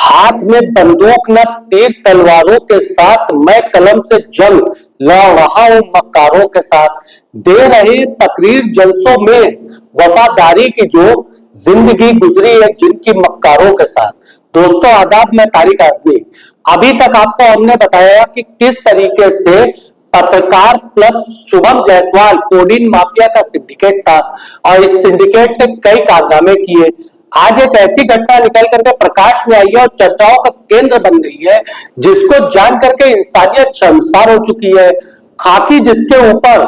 हाथ में बंदूक न तीर तलवारों के साथ मैं कलम से जंग लड़ रहा हूं मक्कारों के साथ। दे रहे तकरीर जलसों में वफादारी की जो जिंदगी गुजरी है जिनकी मक्कारों के साथ। दोस्तों आदाब, मैं तारिक आजमी। अभी तक आपको हमने बताया कि किस तरीके से पत्रकार club Shubham Jaiswal codeine mafia का सिंडिकेट था और इस सिंडिकेट ने कई कारनामे किए। आज एक ऐसी घटना निकल करके प्रकाश में आई है और चर्चाओं का केंद्र बन गई है जिसको जान करके इंसानियत शर्मसार हो चुकी है। खाकी जिसके ऊपर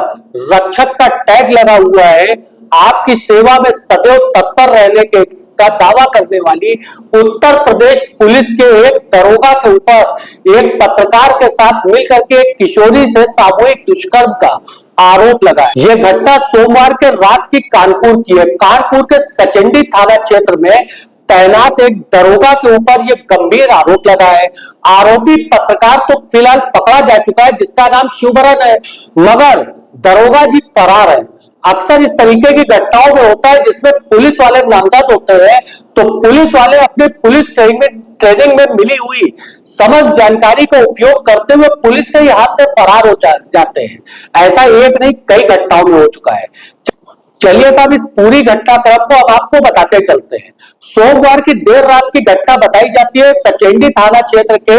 रक्षक का टैग लगा हुआ है, आपकी सेवा में सदैव तत्पर रहने के का दावा करने वाली उत्तर प्रदेश पुलिस के एक दरोगा के ऊपर एक पत्रकार के साथ मिलकर के एक किशोरी से सामूहिक दुष्कर्म का आरोप लगा है। यह घटना सोमवार के रात की कानपुर की है। कानपुर के सचंडी थाना क्षेत्र में तैनात एक दरोगा के ऊपर यह गंभीर आरोप लगा है। आरोपी पत्रकार तो फिलहाल पकड़ा जा चुका है जिसका नाम शिवबरन है, मगर दरोगा जी फरार है। अक्सर इस तरीके की घटनाओं में होता है जिसमें पुलिस वाले नामजद होते हैं तो पुलिस वाले अपने पुलिस ट्रेनिंग में मिली हुई समस्त जानकारी का उपयोग करते हुए पुलिस के ही हाथ से फरार हो जाते हैं। ऐसा एक नहीं कई घटनाओं में हो चुका है। चलिए अब इस पूरी घटनाक्रम को अब आपको बताते चलते हैं। सोमवार की देर रात की घटना बताई जाती है। सचेंडी थाना क्षेत्र के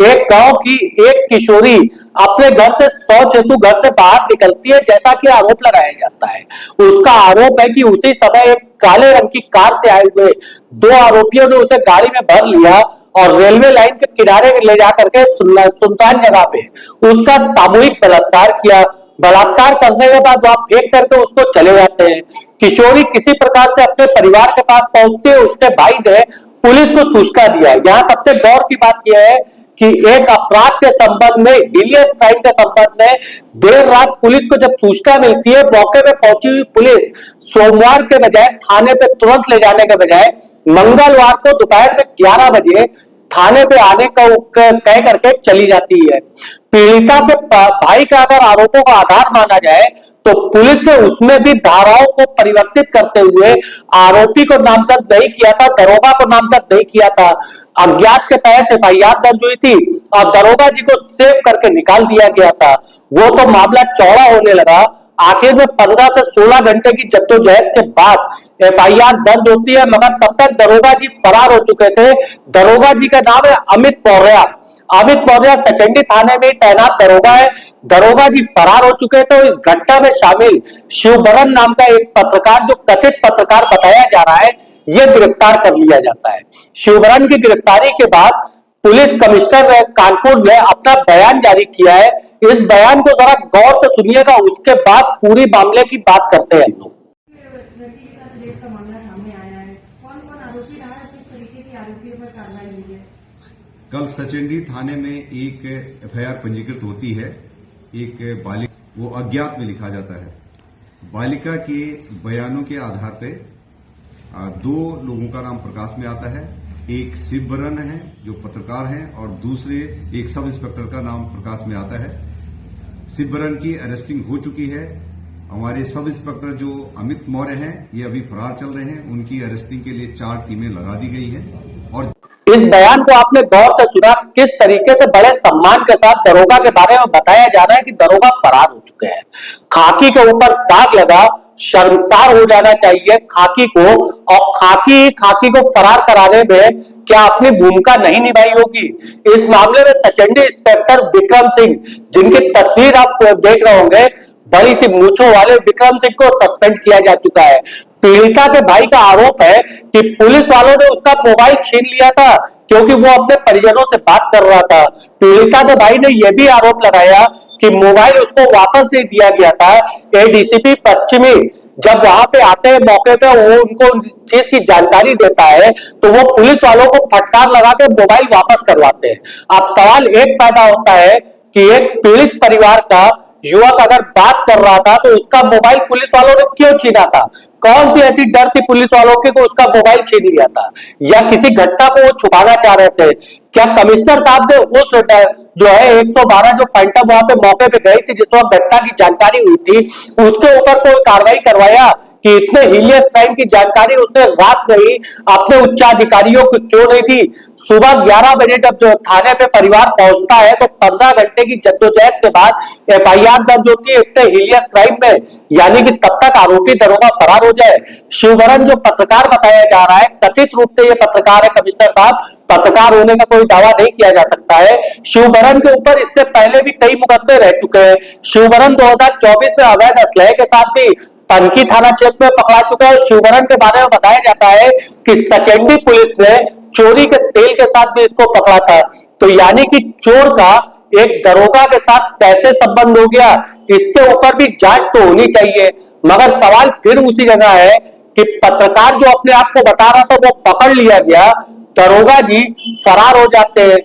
एक गांव की एक किशोरी अपने घर से शौच हेतु घर से बाहर निकलती है, जैसा कि आरोप लगाया जाता है। उसका आरोप है कि उसी समय एक काले रंग की कार से आए हुए दो आरोपियों ने उसे गाड़ी में भर लिया और रेलवे लाइन के किनारे ले जाकर के सुनसान जगह पे उसका सामूहिक बलात्कार किया। बलात्कार करने के बाद वहां फेंक करके उसको चले जाते हैं। किशोरी किसी प्रकार से अपने परिवार के पास पहुंचती है। उसके भाई ने पुलिस को सूचना दिया। यहाँ सबसे गौर की बात यह है कि एक अपराध के संबंध में, हिलियस क्राइम के संबंध में देर रात पुलिस को जब सूचना मिलती है, मौके पे पहुंची हुई पुलिस सोमवार के बजाय थाने पे तुरंत ले जाने के बजाय मंगलवार को दोपहर में 11 बजे थाने पे आने का कह करके चली जाती है। पीड़िता के भाई का अगर आरोपों का आधार माना जाए तो पुलिस ने उसमें भी धाराओं को परिवर्तित करते हुए आरोपी को नामजद नहीं किया था, दरोगा को नामजद नहीं किया था। अज्ञात के तहत एफआईआर दर्ज हुई थी और दरोगा जी को सेव करके निकाल दिया गया था। वो तो मामला चौड़ा होने लगा। आखिर में 15 से 16 घंटे की जद्दोजहद के बाद एफआईआर दर्ज होती है, मगर तब तक दरोगा जी फरार हो चुके थे। दरोगा जी का नाम है अमित मौर्य। अमित मौर्य सचंडी थाने में तैनात दरोगा है। दरोगा जी फरार हो चुके थे। इस घटना में शामिल शिवबरन नाम का एक पत्रकार, जो कथित पत्रकार बताया जा रहा है, यह गिरफ्तार कर लिया जाता है। शिवबरन की गिरफ्तारी के बाद पुलिस कमिश्नर कानपुर ने अपना बयान जारी किया है। इस बयान को जरा गौर से सुनिएगा, उसके बाद पूरी मामले की बात करते हैं हम लोग। कल सचेंडी थाने में एक एफआईआर पंजीकृत होती है। एक बालिका, वो अज्ञात में लिखा जाता है। बालिका के बयानों के आधार पे दो लोगों का नाम प्रकाश में आता है। एक शिवबरन है जो पत्रकार हैं और दूसरे एक सब इंस्पेक्टर का नाम प्रकाश में आता है। शिवबरन की अरेस्टिंग हो चुकी है। हमारे सब इंस्पेक्टर जो अमित मौर्य हैं, ये अभी फरार चल रहे हैं। उनकी अरेस्टिंग के लिए 4 टीमें लगा दी गई हैं। और इस बयान को आपने गौर से सुना, किस तरीके से बड़े सम्मान के साथ दरोगा के बारे में बताया जा रहा है कि दरोगा फरार हो चुके हैं। खाकी के ऊपर दाग लगा, शर्मसार हो जाना चाहिए खाकी को। और खाकी को फरार कराने में क्या अपनी भूमिका नहीं निभाई होगी? इस मामले में सचंडी इंस्पेक्टर विक्रम सिंह, जिनकी तस्वीर आप देख रहे होंगे, बड़ी सी मूंछों वाले विक्रम सिंह को सस्पेंड किया जा चुका है। पीड़िता के भाई का आरोप है कि पुलिस वालों ने उसका मोबाइल छीन लिया था क्योंकि वो अपने परिजनों से बात कर रहा था। पीड़िता के भाई ने यह भी आरोप लगाया कि मोबाइल उसको वापस नहीं दिया गया था। एडीसीपी पश्चिमी जब वहां पे आते हैं मौके पे, वो उनको चीज की जानकारी देता है तो वो पुलिस वालों को फटकार लगा के मोबाइल वापस करवाते हैं। अब सवाल एक पैदा होता है कि एक पीड़ित परिवार का युवक अगर बात कर रहा था तो उसका मोबाइल पुलिस वालों ने क्यों छीना था? कौन सी ऐसी डर थी पुलिस वालों की को उसका मोबाइल छीन लिया था, या किसी घटना को वो छुपाना चाह रहे थे? क्या कमिश्नर साहब ने उस जो है 112 जो फैंटम वहां पे मौके पे गई थी जिस वक्त घटना की जानकारी हुई थी, उसके ऊपर कोई कार्रवाई करवाया कि इतने हीलियस क्राइम की जानकारी उसने रात में ही अपने उच्चाधिकारियों को क्यों नहीं थी। सुबह 11 बजे जब जो थाने पे परिवार पहुंचता है तो 15 घंटे की जद्दोजहद के बाद एफआईआर दर्ज होती है इतने हीलियस क्राइम में, यानी कि तब तक आरोपी दरोगा फरार हो जाए। शिवभरण जो पत्रकार बताया जा रहा है, कथित रूप से ये पत्रकार है कमिश्नर साहब, पत्रकार होने का कोई दावा नहीं किया जा सकता है। शिवभरण के ऊपर इससे पहले भी कई मुकदमे रह चुके हैं। शिवभरण 2024 में अवैध असलहे के साथ भी पनकी थाना क्षेत्र में पकड़ा चुका है। शिवभरण के बारे में बताया जाता है कि सचेंडी पुलिस ने चोरी के तेल के साथ भी इसको पकड़ा था। तो यानी कि चोर का एक दरोगा के साथ कैसे संबंध हो गया, इसके ऊपर भी जांच तो होनी चाहिए। मगर सवाल फिर उसी जगह है कि पत्रकार जो अपने आप को बता रहा था वो पकड़ लिया गया, दरोगा जी फरार हो जाते हैं।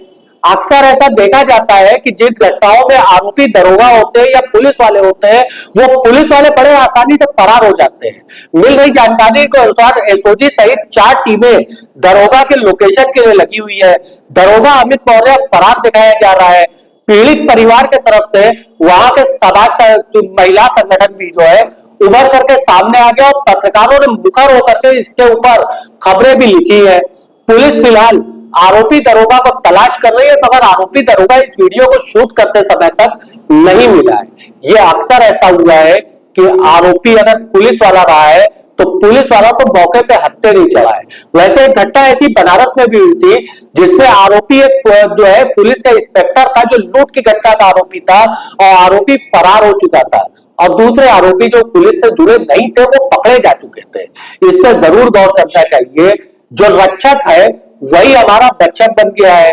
अक्सर ऐसा देखा जाता है कि जिन घटनाओं में आरोपी दरोगा होते हैं या पुलिस वाले होते हैं, वो पुलिस वाले बड़े आसानी से फरार हो जाते हैं। मिल रही जानकारी के अनुसार एसओजी सहित 4 टीमें दरोगा के लोकेशन के लिए लगी हुई है। दरोगा अमित मौर्य फरार दिखाया जा रहा है। पीड़ित परिवार के तरफ से वहां के समाज महिला संगठन भी जो है उभर करके सामने आ गया और पत्रकारों ने मुखर होकर के इसके ऊपर खबरें भी लिखी है। पुलिस फिलहाल आरोपी दरोगा को तलाश कर रही है, मगर आरोपी दरोगा इस वीडियो को शूट करते समय तक नहीं मिला है। ये अक्सर ऐसा हुआ है कि आरोपी अगर पुलिस वाला रहा है तो पुलिस वाला तो मौके पे हत्थे नहीं चढ़ाए। वैसे एक घटना ऐसी बनारस में भी हुई थी जिसमें आरोपी एक जो है पुलिस का इंस्पेक्टर था जो लूट की घटना का आरोपी था और आरोपी फरार हो चुका था और दूसरे आरोपी जो पुलिस से जुड़े नहीं थे वो पकड़े जा चुके थे। इस पर जरूर गौर करना चाहिए। जो रक्षक है वही हमारा बच्चन बन गया है।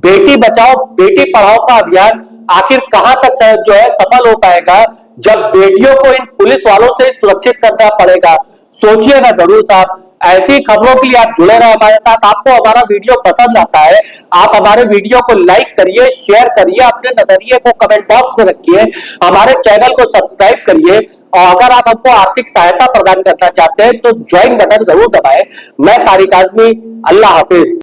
बेटी बचाओ बेटी पढ़ाओ का अभियान आखिर कहां तक जो है सफल हो पाएगा जब बेटियों को इन पुलिस वालों से सुरक्षित करना पड़ेगा। सोचिएगा जरूर साहब। ऐसी खबरों के लिए आप जुड़े रहे हमारे साथ। आपको हमारा वीडियो पसंद आता है, आप हमारे वीडियो को लाइक करिए, शेयर करिए, अपने नजरिए को कमेंट बॉक्स में रखिए, हमारे चैनल को सब्सक्राइब करिए और अगर आप हमको आर्थिक सहायता प्रदान करना चाहते हैं तो ज्वाइन बटन जरूर दबाएं। मैं तारिक आजमी, अल्लाह हाफिज।